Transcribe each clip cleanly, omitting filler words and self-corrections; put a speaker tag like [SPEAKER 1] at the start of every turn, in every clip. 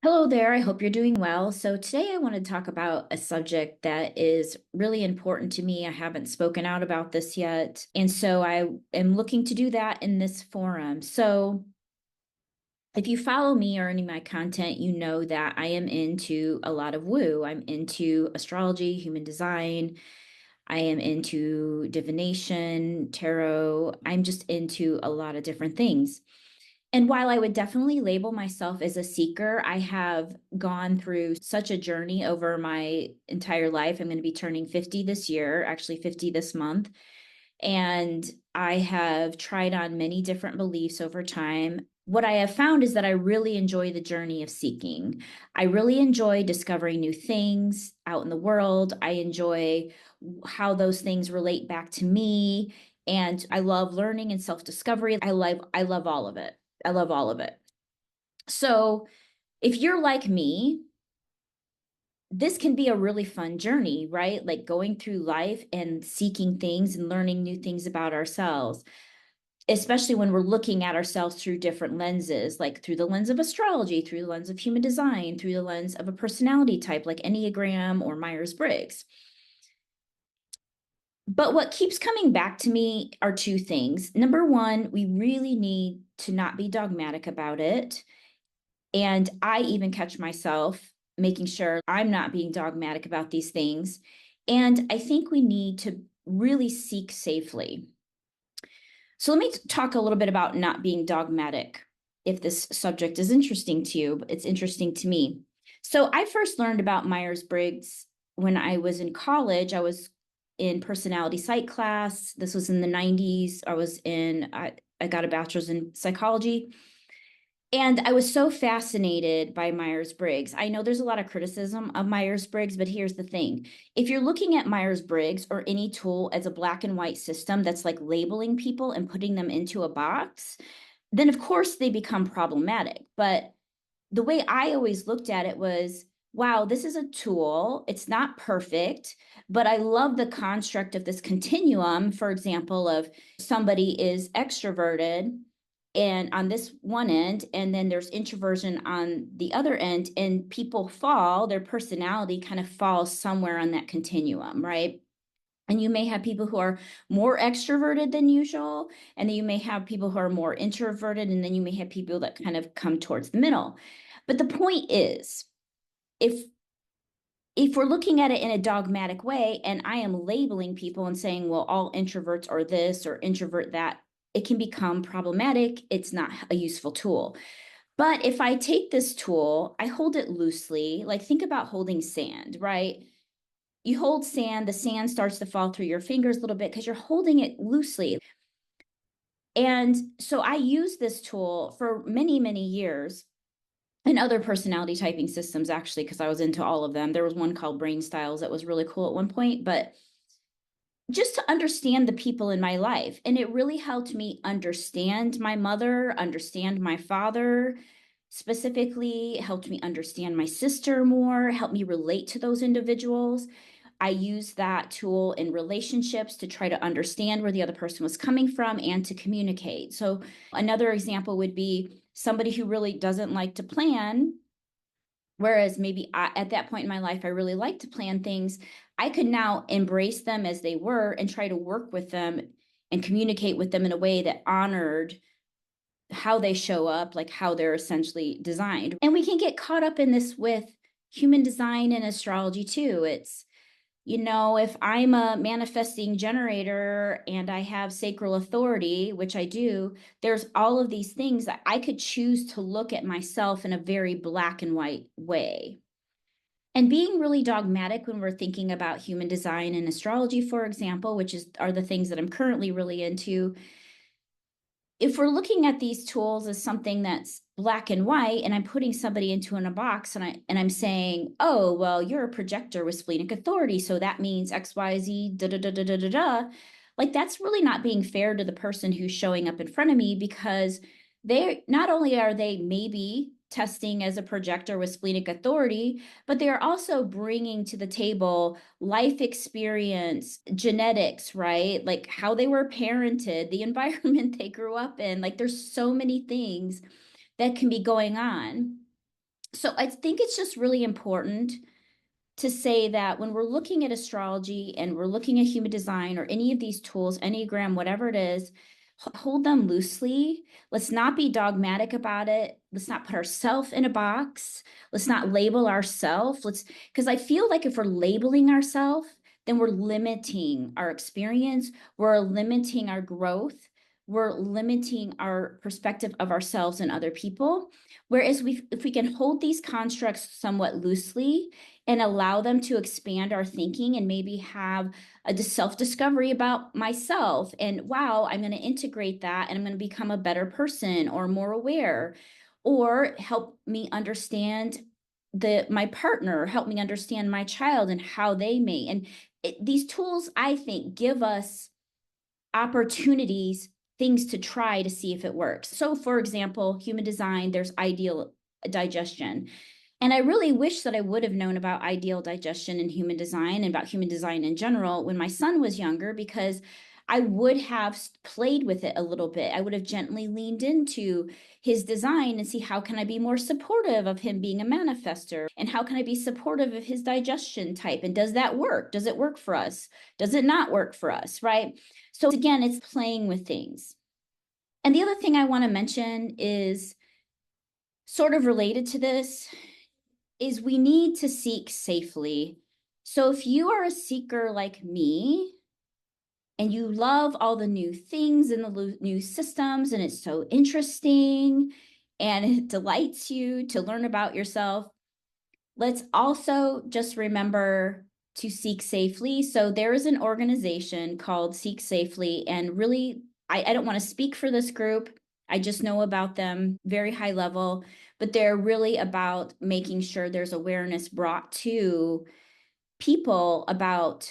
[SPEAKER 1] Hello there. I hope you're doing well. So, today I want to talk about a subject that is really important to me. I haven't spoken out about this yet. And so, I am looking to do that in this forum. So, if you follow me or any of my content, you know that I am into a lot of woo. I'm into astrology, human design. I am into divination, tarot. I'm just into a lot of different things. And while I would definitely label myself as a seeker, I have gone through such a journey over my entire life. I'm going to be turning 50 this year, actually 50 this month. And I have tried on many different beliefs over time. What I have found is that I really enjoy the journey of seeking. I really enjoy discovering new things out in the world. I enjoy how those things relate back to me. And I love learning and self-discovery. I love all of it. I love all of it. So if you're like me, this can be a really fun journey, right? Like going through life and seeking things and learning new things about ourselves, especially when we're looking at ourselves through different lenses, like through the lens of astrology, through the lens of human design, through the lens of a personality type like Enneagram or Myers-Briggs. But what keeps coming back to me are two things. Number one, we really need to not be dogmatic about it. And I even catch myself making sure I'm not being dogmatic about these things. And I think we need to really seek safely. So let me talk a little bit about not being dogmatic. If this subject is interesting to you, it's interesting to me. So I first learned about Myers-Briggs when I was in college. I was in personality psych class. This was in the 90s. I got a bachelor's in psychology. And I was so fascinated by Myers-Briggs. I know there's a lot of criticism of Myers-Briggs, but here's the thing. If you're looking at Myers-Briggs or any tool as a black and white system that's like labeling people and putting them into a box, then of course they become problematic. But the way I always looked at it was, wow, this is a tool. It's not perfect, but I love the construct of this continuum, for example, of somebody is extroverted and on this one end, and then there's introversion on the other end, and people fall, their personality kind of falls somewhere on that continuum, right? And you may have people who are more extroverted than usual, and then you may have people who are more introverted, and then you may have people that kind of come towards the middle. But the point is, if if we're looking at it in a dogmatic way, and I am labeling people and saying, well, all introverts are this or introvert that, it can become problematic. It's not a useful tool. But if I take this tool, I hold it loosely, like think about holding sand, right? You hold sand, the sand starts to fall through your fingers a little bit because you're holding it loosely. And so I used this tool for many, many years and other personality typing systems, actually, because I was into all of them. There was one called Brain Styles that was really cool at one point, but just to understand the people in my life. And it really helped me understand my mother, understand my father, specifically helped me understand my sister more, helped me relate to those individuals. I used that tool in relationships to try to understand where the other person was coming from and to communicate. So another example would be somebody who really doesn't like to plan, whereas maybe at that point in my life, I really like to plan things. I could now embrace them as they were and try to work with them and communicate with them in a way that honored how they show up, like how they're essentially designed. And we can get caught up in this with human design and astrology too. It's, if I'm a manifesting generator and I have sacral authority, which I do, there's all of these things that I could choose to look at myself in a very black and white way. And being really dogmatic when we're thinking about human design and astrology, for example, which are the things that I'm currently really into, if we're looking at these tools as something that's black and white, and I'm putting somebody into a box and I'm saying, oh, well, you're a projector with splenic authority, so that means XYZ, da da da da da da da. Like that's really not being fair to the person who's showing up in front of me, because they not only are they maybe testing as a projector with splenic authority, but they are also bringing to the table life experience, genetics, right? Like how they were parented, the environment they grew up in. Like there's so many things that can be going on. So I think it's just really important to say that when we're looking at astrology and we're looking at human design or any of these tools, Enneagram, whatever it is, hold them loosely. Let's not be dogmatic about it. Let's not put ourselves in a box. Let's not label ourselves. Because I feel like if we're labeling ourselves, then we're limiting our experience, we're limiting our growth, we're limiting our perspective of ourselves and other people. Whereas if we can hold these constructs somewhat loosely and allow them to expand our thinking and maybe have a self-discovery about myself, and wow, I'm going to integrate that and I'm going to become a better person or more aware, or help me understand my partner, help me understand my child and how they may. And these tools, I think, give us opportunities, things to try to see if it works. So for example, human design, there's ideal digestion. And I really wish that I would have known about ideal digestion and human design and about human design in general when my son was younger, because I would have played with it a little bit. I would have gently leaned into his design and see how can I be more supportive of him being a manifester, and how can I be supportive of his digestion type, and does that work? Does it work for us? Does it not work for us, right? So again, it's playing with things. And the other thing I want to mention is sort of related to this is we need to seek safely. So if you are a seeker like me and you love all the new things and the new systems, and it's so interesting and it delights you to learn about yourself, let's also just remember to seek safely. So there is an organization called Seek Safely, and really, I don't want to speak for this group. I just know about them very high level, but they're really about making sure there's awareness brought to people about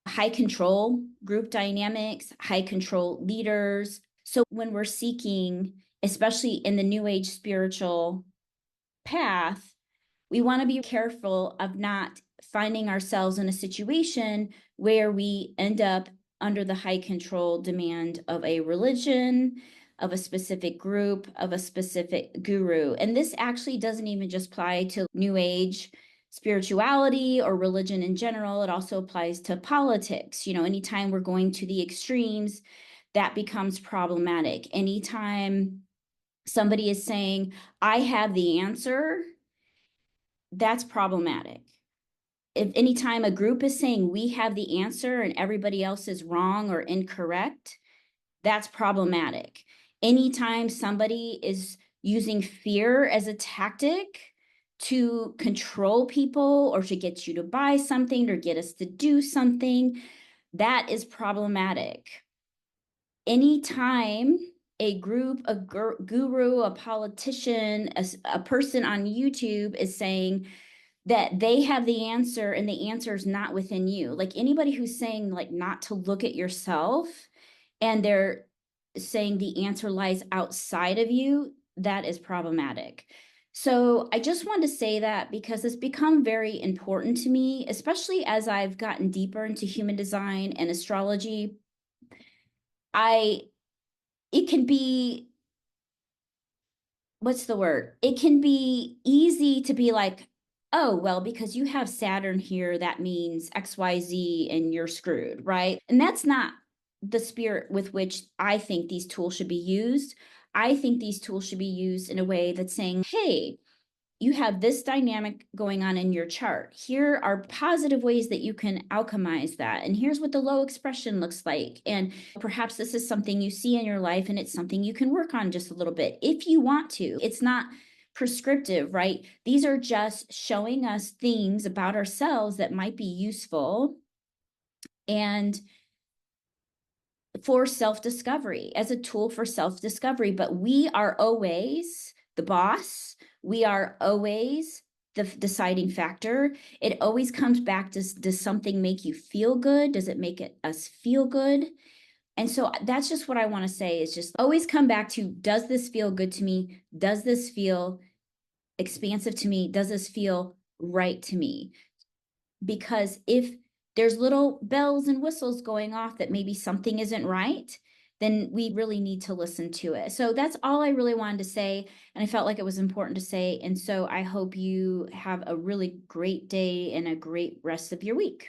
[SPEAKER 1] high control group dynamics, high control leaders. So when we're seeking, especially in the New Age spiritual path, we want to be careful of not finding ourselves in a situation where we end up under the high control demand of a religion, of a specific group, of a specific guru. And this actually doesn't even just apply to New Age spirituality or religion in general. It also applies to politics. Anytime we're going to the extremes, that becomes problematic. Anytime somebody is saying, I have the answer, that's problematic. If anytime a group is saying we have the answer and everybody else is wrong or incorrect, that's problematic. Anytime somebody is using fear as a tactic to control people or to get you to buy something or get us to do something, that is problematic. Anytime a group, a guru, a politician, a person on YouTube is saying that they have the answer and the answer is not within you. Like anybody who's saying like not to look at yourself and they're saying the answer lies outside of you, that is problematic. So I just wanted to say that because it's become very important to me, especially as I've gotten deeper into human design and astrology. It can be, what's the word? It can be easy to be like, oh, well, because you have Saturn here, that means XYZ and you're screwed, right? And that's not the spirit with which I think these tools should be used. I think these tools should be used in a way that's saying, hey, you have this dynamic going on in your chart. Here are positive ways that you can alchemize that. And here's what the low expression looks like. And perhaps this is something you see in your life and it's something you can work on just a little bit if you want to. It's not prescriptive, right? These are just showing us things about ourselves that might be useful and for self-discovery, as a tool for self-discovery. But we are always the boss. We are always the deciding factor. It always comes back to, does something make you feel good? Does it make us feel good? And so that's just what I want to say, is just always come back to, does this feel good to me? Does this feel expansive to me? Does this feel right to me? Because if there's little bells and whistles going off that maybe something isn't right, then we really need to listen to it. So that's all I really wanted to say. And I felt like it was important to say. And so I hope you have a really great day and a great rest of your week.